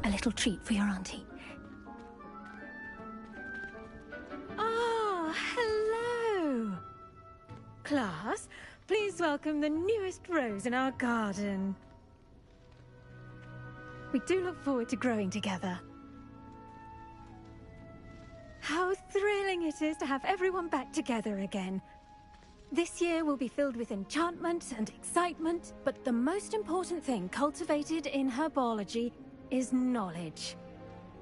A little treat for your auntie. Ah, hello! Class, please welcome the newest rose in our garden. We do look forward to growing together. How thrilling it is to have everyone back together again. This year will be filled with enchantment and excitement, but the most important thing cultivated in herbology is knowledge.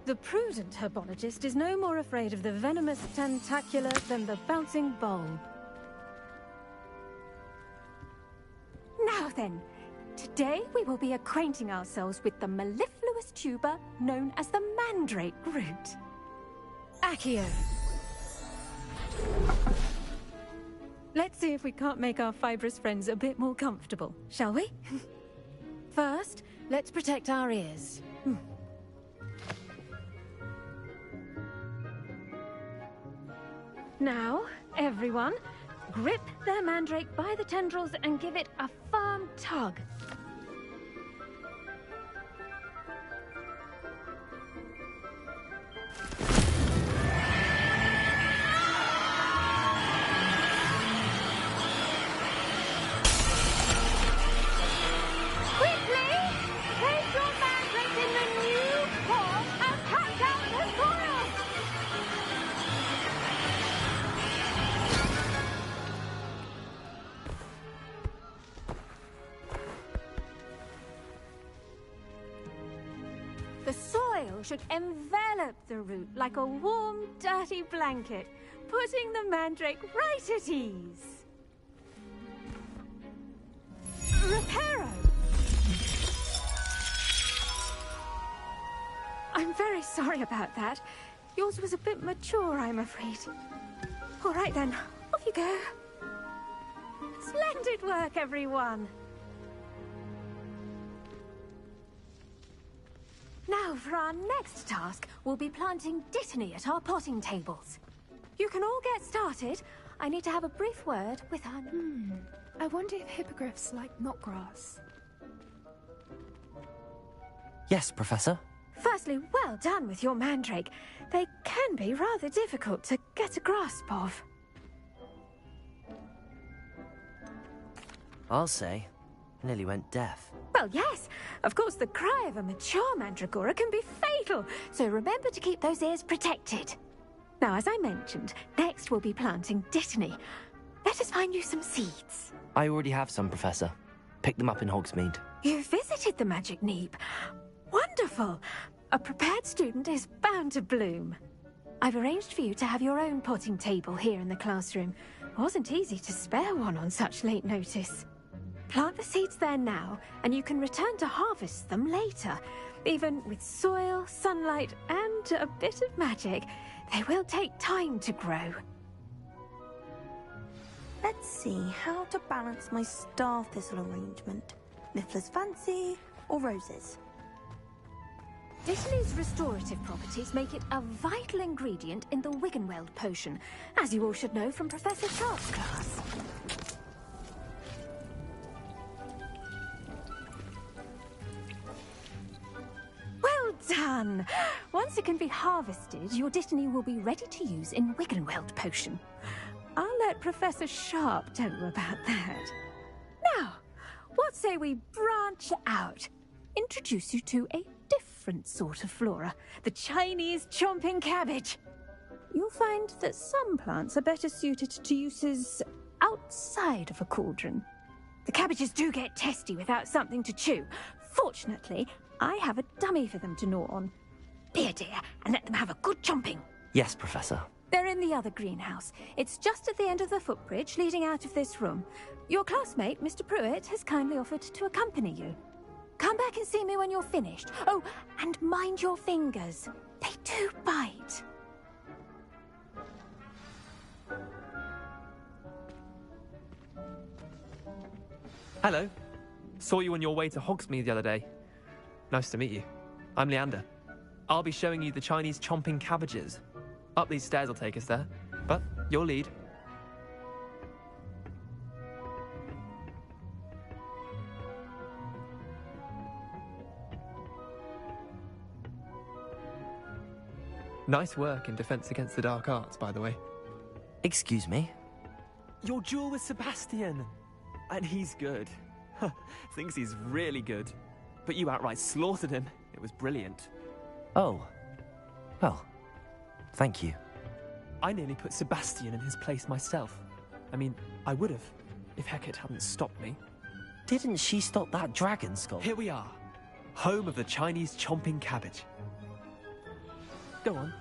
The prudent herbologist is no more afraid of the venomous tentacula than the bouncing bulb. Now then, today we will be acquainting ourselves with the mellifluous tuber known as the mandrake root. Accio. Let's see if we can't make our fibrous friends a bit more comfortable, shall we? First, let's protect our ears. Now, everyone, grip their mandrake by the tendrils and give it a firm tug. The soil should envelop the root like a warm, dirty blanket, putting the mandrake right at ease. Reparo! I'm very sorry about that. Yours was a bit mature, I'm afraid. All right then, off you go. Splendid work, everyone! Now, for our next task, we'll be planting dittany at our potting tables. You can all get started. I need to have a brief word with our... I wonder if hippogriffs like knotgrass. Yes, Professor. Firstly, well done with your mandrake. They can be rather difficult to get a grasp of. I'll say. Nearly went deaf. Well, yes. Of course, the cry of a mature mandragora can be fatal, so remember to keep those ears protected. Now, as I mentioned, next we'll be planting dittany. Let us find you some seeds. I already have some, Professor. Picked them up in Hogsmeade. You visited the Magic Neep. Wonderful. A prepared student is bound to bloom. I've arranged for you to have your own potting table here in the classroom. It wasn't easy to spare one on such late notice. Plant the seeds there now, and you can return to harvest them later. Even with soil, sunlight, and a bit of magic, they will take time to grow. Let's see how to balance my star thistle arrangement. Niffler's fancy or roses? Dittany's restorative properties make it a vital ingredient in the Wiggenweld potion, as you all should know from Professor Sharp's class. Well done! Once it can be harvested, your dittany will be ready to use in Wiggenweld potion. I'll let Professor Sharp tell you about that. Now, what say we branch out? Introduce you to a different sort of flora, the Chinese chomping cabbage. You'll find that some plants are better suited to uses outside of a cauldron. The cabbages do get testy without something to chew. Fortunately, I have a dummy for them to gnaw on. Be a dear and let them have a good chomping. Yes, Professor. They're in the other greenhouse. It's just at the end of the footbridge leading out of this room. Your classmate, Mr. Pruitt, has kindly offered to accompany you. Come back and see me when you're finished. Oh, and mind your fingers. They do bite. Hello. Saw you on your way to Hogsmeade the other day. Nice to meet you. I'm Leander. I'll be showing you the Chinese chomping cabbages. Up these stairs will take us there, but you'll lead. Nice work in Defense Against the Dark Arts, by the way. Excuse me? Your duel with Sebastian! And he's good. Thinks he's really good. But you outright slaughtered him. It was brilliant. Oh. Well, thank you. I nearly put Sebastian in his place myself. I mean, I would have, if Hecate hadn't stopped me. Didn't she stop that dragon skull? Here we are, home of the Chinese chomping cabbage. Go on,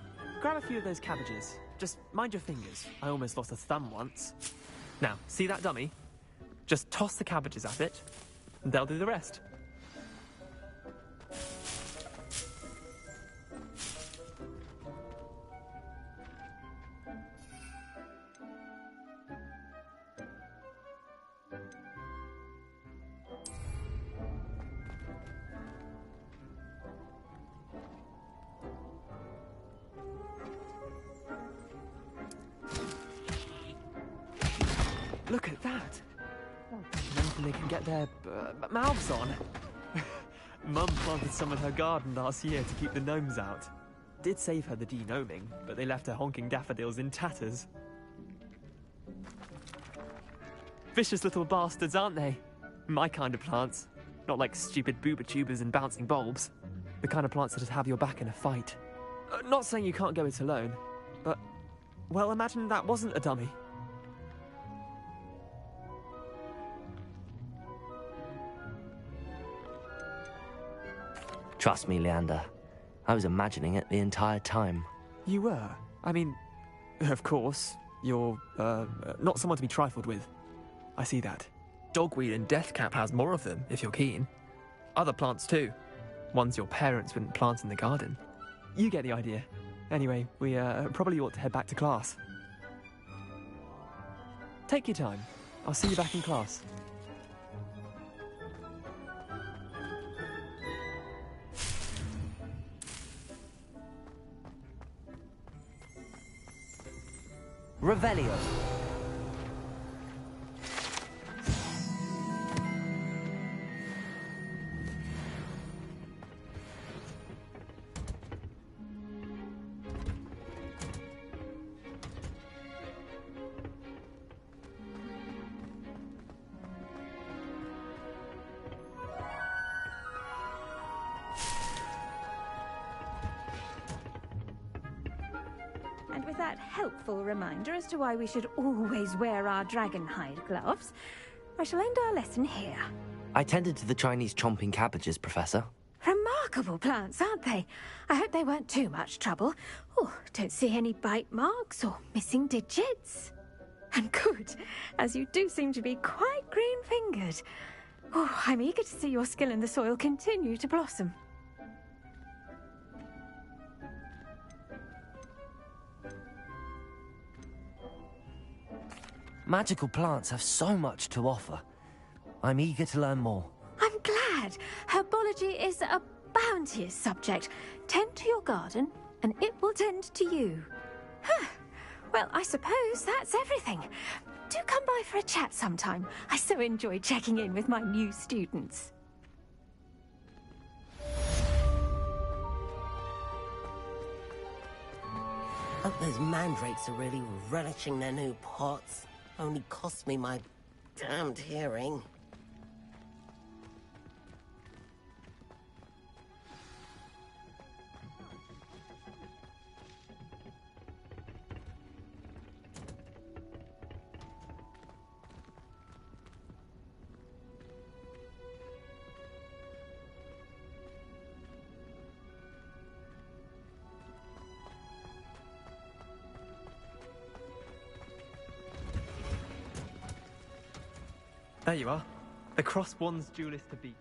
grab a few of those cabbages. Just mind your fingers. I almost lost a thumb once. Now, see that dummy? Just toss the cabbages at it, and they'll do the rest. Look at that! Anything they can get their mouths on. Mum planted some in her garden last year to keep the gnomes out. Did save her the de-gnoming, but they left her honking daffodils in tatters. Vicious little bastards, aren't they? My kind of plants. Not like stupid booba tubers and bouncing bulbs. The kind of plants that'd have your back in a fight. Not saying you can't go it alone, but... well, imagine that wasn't a dummy. Trust me, Leander. I was imagining it the entire time. You were? I mean, of course. You're, not someone to be trifled with. I see that. Dogweed and deathcap has more of them, if you're keen. Other plants too. Ones your parents wouldn't plant in the garden. You get the idea. Anyway, we, probably ought to head back to class. Take your time. I'll see you back in class. Revelio. And with that helpful reminder as to why we should always wear our dragon hide gloves, I shall end our lesson here. I tended to the Chinese chomping cabbages, Professor. Remarkable plants, aren't they? I hope they weren't too much trouble. Oh, don't see any bite marks or missing digits. And good, as you do seem to be quite green-fingered. Oh, I'm eager to see your skill in the soil continue to blossom. Magical plants have so much to offer. I'm eager to learn more. I'm glad. Herbology is a bounteous subject. Tend to your garden, and it will tend to you. Huh. Well, I suppose that's everything. Do come by for a chat sometime. I so enjoy checking in with my new students. Hope those mandrakes are really relishing their new pots. Only cost me my damned hearing. There you are. The Cross Wands duelist to beat.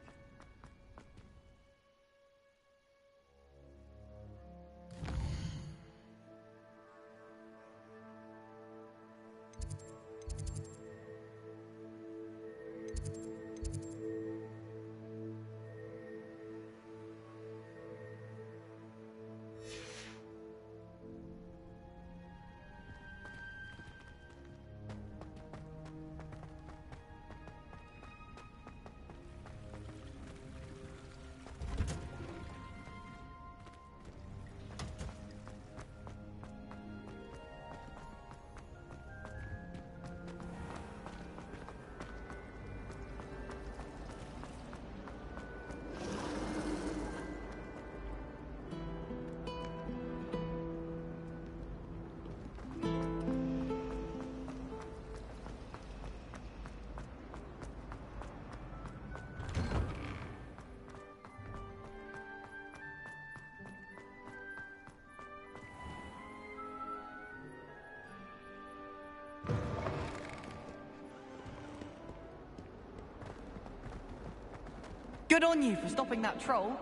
Good on you for stopping that troll.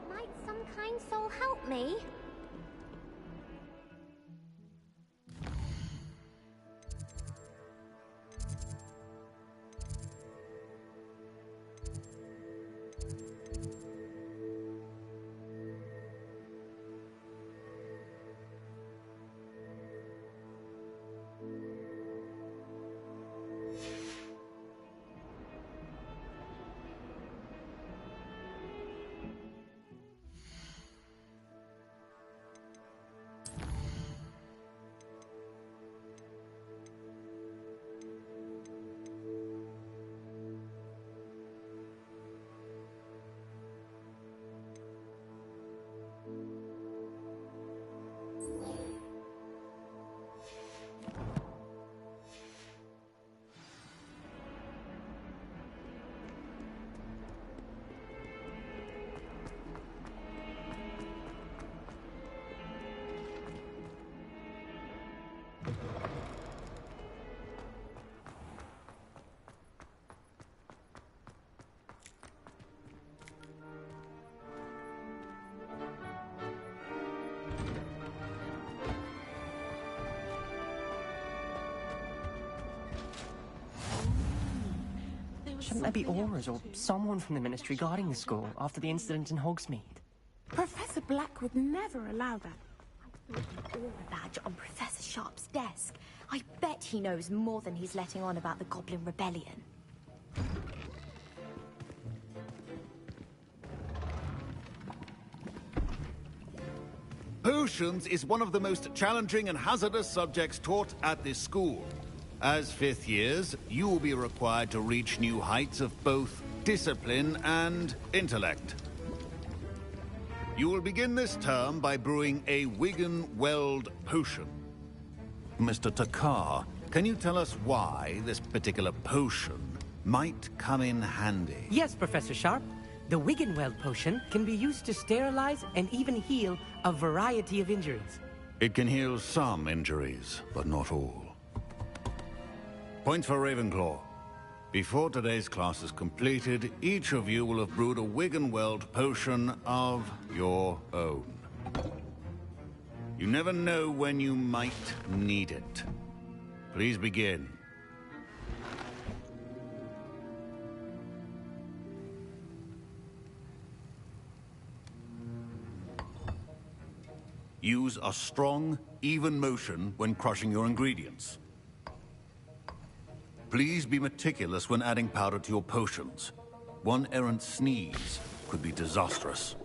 Might some kind soul help me? Shouldn't there be auras or someone from the Ministry guarding the school after the incident in Hogsmeade? Professor Black would never allow that. Aura badge on Professor Sharp's desk. I bet he knows more than he's letting on about the Goblin Rebellion. Potions is one of the most challenging and hazardous subjects taught at this school. As fifth years, you will be required to reach new heights of both discipline and intellect. You will begin this term by brewing a Wiggenweld potion. Mr. Takar, can you tell us why this particular potion might come in handy? Yes, Professor Sharp. The Wiggenweld potion can be used to sterilize and even heal a variety of injuries. It can heal some injuries, but not all. Points for Ravenclaw. Before today's class is completed, each of you will have brewed a Wiggenweld potion of your own. You never know when you might need it. Please begin. Use a strong, even motion when crushing your ingredients. Please be meticulous when adding powder to your potions. One errant sneeze could be disastrous.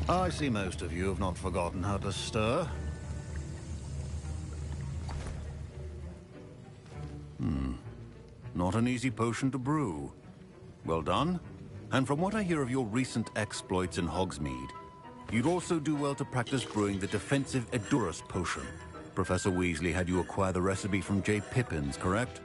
I see most of you have not forgotten how to stir. Not an easy potion to brew. Well done. And from what I hear of your recent exploits in Hogsmeade, you'd also do well to practice brewing the defensive Edurus potion. Professor Weasley had you acquire the recipe from J. Pippins, correct?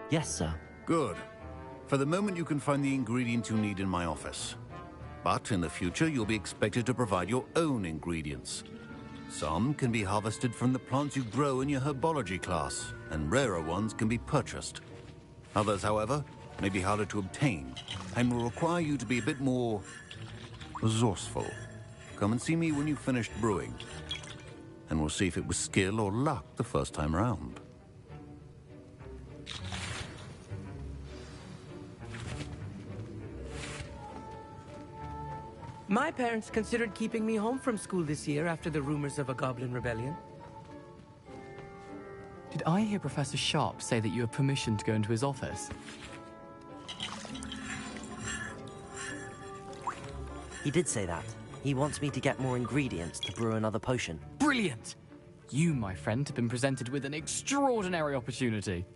Yes, sir. Good. For the moment, you can find the ingredients you need in my office. But in the future, you'll be expected to provide your own ingredients. Some can be harvested from the plants you grow in your herbology class, and rarer ones can be purchased. Others, however, may be harder to obtain, and will require you to be a bit more resourceful. Come and see me when you've finished brewing, and we'll see if it was skill or luck the first time round. My parents considered keeping me home from school this year after the rumors of a Goblin Rebellion. Did I hear Professor Sharp say that you have permission to go into his office? He did say that. He wants me to get more ingredients to brew another potion. Brilliant! You, my friend, have been presented with an extraordinary opportunity.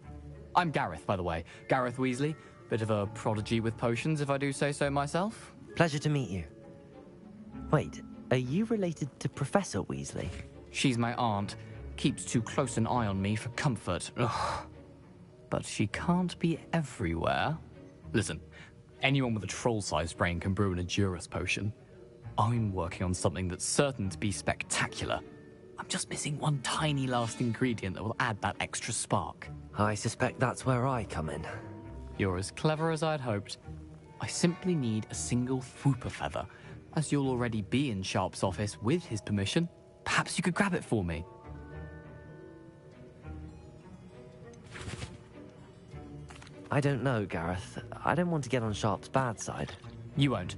I'm Gareth, by the way. Gareth Weasley. Bit of a prodigy with potions, if I do say so myself. Pleasure to meet you. Wait, are you related to Professor Weasley? She's my aunt. Keeps too close an eye on me for comfort. Ugh. But she can't be everywhere. Listen, anyone with a troll-sized brain can brew an Edurus potion. I'm working on something that's certain to be spectacular. I'm just missing one tiny last ingredient that will add that extra spark. I suspect that's where I come in. You're as clever as I'd hoped. I simply need a single Fwooper feather. As you'll already be in Sharp's office with his permission, perhaps you could grab it for me. I don't know, Gareth. I don't want to get on Sharp's bad side. You won't.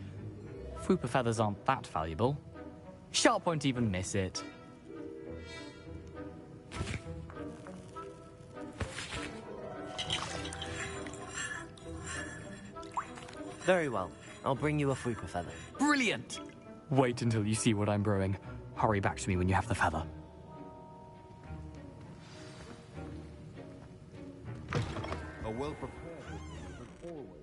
Fwooper feathers aren't that valuable. Sharp won't even miss it. Very well. I'll bring you a Fwooper feather. Brilliant! Wait until you see what I'm brewing. Hurry back to me when you have the feather. A well-prepared is always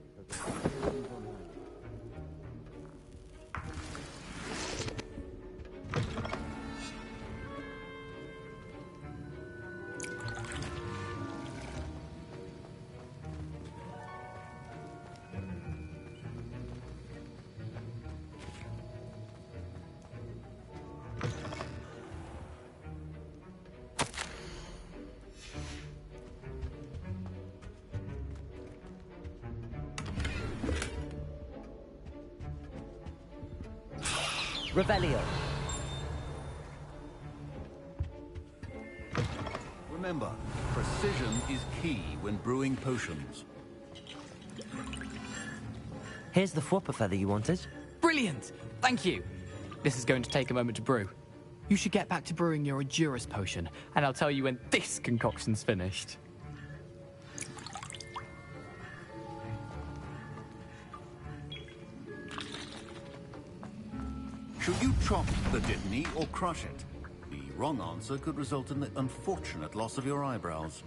Revelio. Remember, precision is key when brewing potions. Here's the Fwooper feather you wanted. Brilliant! Thank you! This is going to take a moment to brew. You should get back to brewing your Edurus potion, and I'll tell you when this concoction's finished. Should you chop the Dittany or crush it? The wrong answer could result in the unfortunate loss of your eyebrows.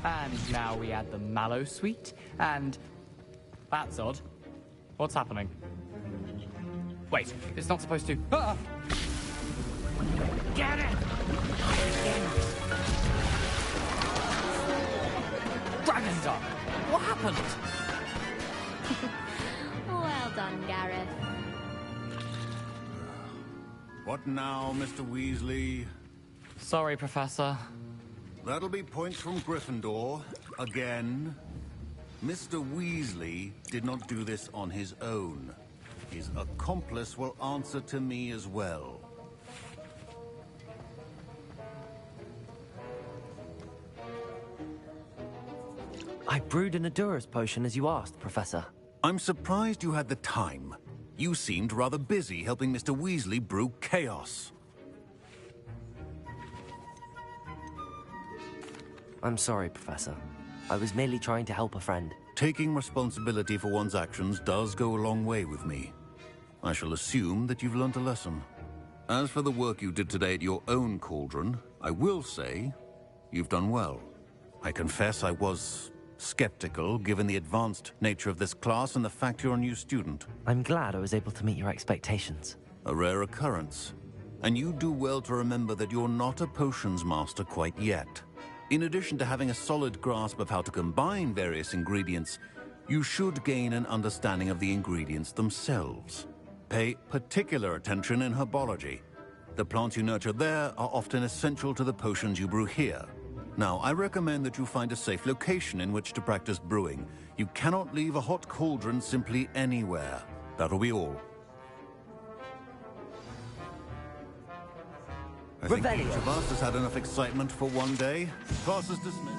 And now we add the mallow sweet, and... That's odd. What's happening? Wait, it's not supposed to... Ah! Get it! Dragon Duck! What happened? Well done, Gareth. What now, Mr. Weasley? Sorry, Professor. That'll be points from Gryffindor. Again. Mr. Weasley did not do this on his own. His accomplice will answer to me as well. I brewed an Edurus potion as you asked, Professor. I'm surprised you had the time. You seemed rather busy helping Mr. Weasley brew chaos. I'm sorry, Professor. I was merely trying to help a friend. Taking responsibility for one's actions does go a long way with me. I shall assume that you've learnt a lesson. As for the work you did today at your own cauldron, I will say you've done well. I confess I was skeptical, given the advanced nature of this class and the fact you're a new student. I'm glad I was able to meet your expectations. A rare occurrence. And you do well to remember that you're not a potions master quite yet. In addition to having a solid grasp of how to combine various ingredients, you should gain an understanding of the ingredients themselves. Pay particular attention in herbology. The plants you nurture there are often essential to the potions you brew here. Now, I recommend that you find a safe location in which to practice brewing. You cannot leave a hot cauldron simply anywhere. That'll be all. I think each of us has had enough excitement for one day. Class is dismissed.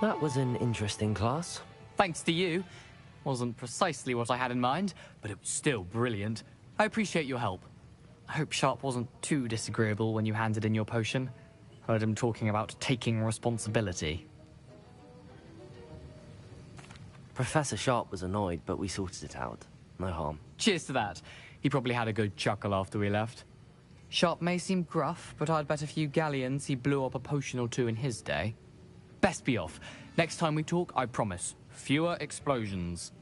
That was an interesting class. Thanks to you. Wasn't precisely what I had in mind, but it was still brilliant. I appreciate your help. I hope Sharp wasn't too disagreeable when you handed in your potion. Heard him talking about taking responsibility. Professor Sharp was annoyed, but we sorted it out. No harm. Cheers to that. He probably had a good chuckle after we left. Sharp may seem gruff, but I'd bet a few galleons he blew up a potion or two in his day. Best be off. Next time we talk, I promise, fewer explosions.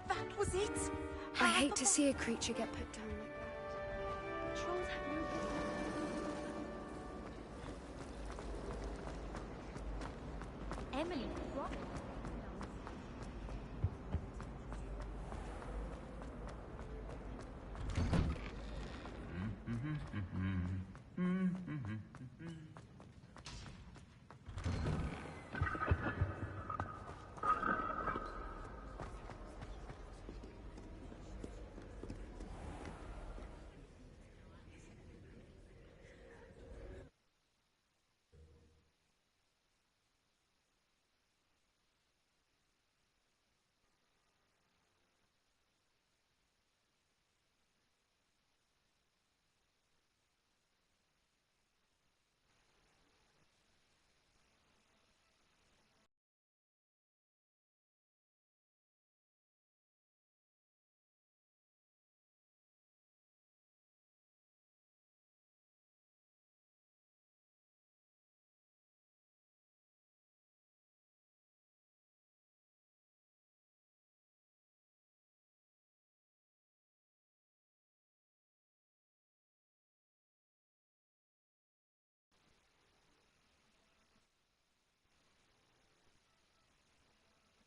That was it? I hate to see a creature get put down.